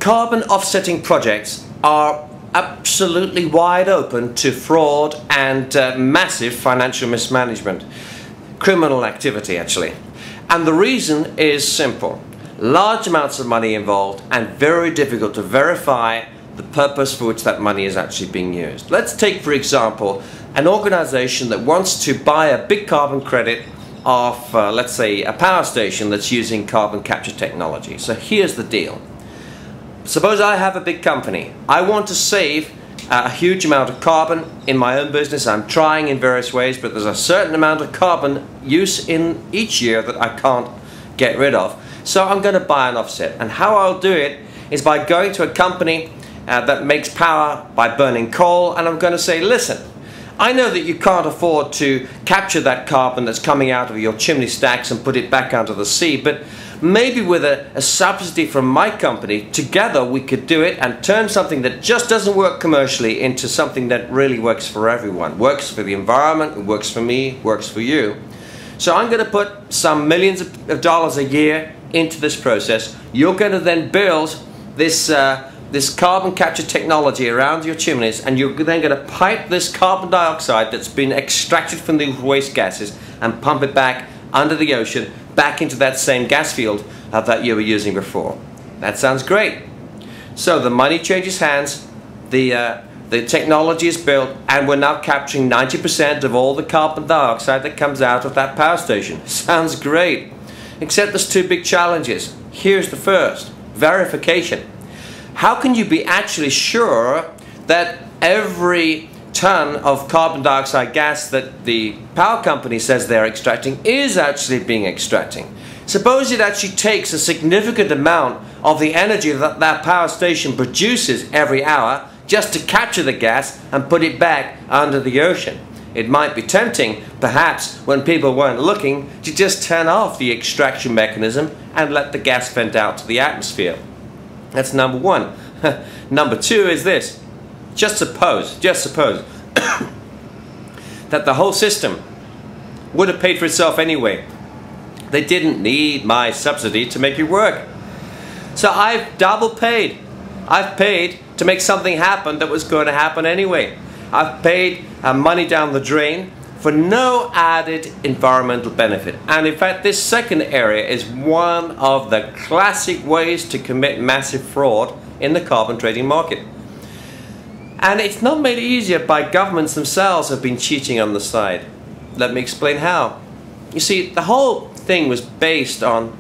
carbon offsetting projects are absolutely wide open to fraud and massive financial mismanagement, criminal activity actually. And the reason is simple. Large amounts of money involved and very difficult to verify the purpose for which that money is actually being used. Let's take, for example, an organization that wants to buy a big carbon credit of, let's say, a power station that's using carbon capture technology. So here's the deal. Suppose I have a big company. I want to save a huge amount of carbon in my own business. I'm trying in various ways, but there's a certain amount of carbon use in each year that I can't get rid of. So I'm going to buy an offset. And how I'll do it is by going to a company that makes power by burning coal, and I'm going to say, listen, I know that you can't afford to capture that carbon that's coming out of your chimney stacks and put it back onto the sea, but maybe with a subsidy from my company, together we could do it and turn something that just doesn't work commercially into something that really works for everyone. Works for the environment, it works for me, works for you. So I'm going to put some millions of dollars a year into this process. You're going to then build this carbon capture technology around your chimneys, and you're then going to pipe this carbon dioxide that's been extracted from the waste gases and pump it back under the ocean, back into that same gas field that you were using before. That sounds great. So the money changes hands, the technology is built, and we're now capturing 90% of all the carbon dioxide that comes out of that power station. Sounds great. Except there's two big challenges. Here's the first: verification. How can you be actually sure that every ton of carbon dioxide gas that the power company says they're extracting is actually being extracting? Suppose it actually takes a significant amount of the energy that that power station produces every hour just to capture the gas and put it back under the ocean. It might be tempting, perhaps when people weren't looking, to just turn off the extraction mechanism and let the gas vent out to the atmosphere. That's number one. Number two is this. Just suppose that the whole system would have paid for itself anyway. They didn't need my subsidy to make it work. So I've double paid. I've paid to make something happen that was going to happen anyway. I've paid money down the drain for no added environmental benefit. And in fact, this second area is one of the classic ways to commit massive fraud in the carbon trading market. And it's not made easier by governments themselves who have been cheating on the side. Let me explain how. You see, the whole thing was based on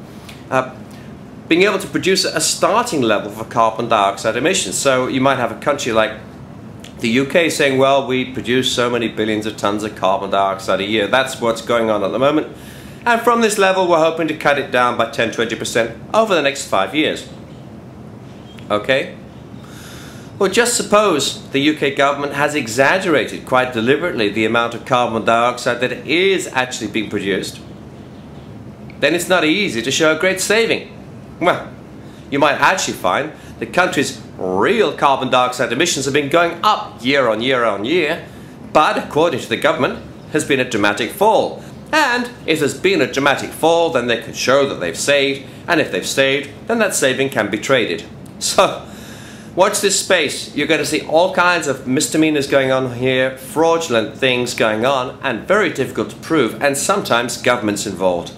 being able to produce a starting level for carbon dioxide emissions. So you might have a country like the UK saying, well, we produce so many billions of tons of carbon dioxide a year. That's what's going on at the moment. And from this level, we're hoping to cut it down by 10–20% over the next 5 years. Okay? Well, just suppose the UK government has exaggerated quite deliberately the amount of carbon dioxide that is actually being produced. Then it's not easy to show a great saving. Well, you might actually find the country's real carbon dioxide emissions have been going up year on year on year, but according to the government, has been a dramatic fall. And if there's been a dramatic fall, then they can show that they've saved, and if they've saved, then that saving can be traded. So, watch this space. You're going to see all kinds of misdemeanors going on here, fraudulent things going on, and very difficult to prove, and sometimes governments involved.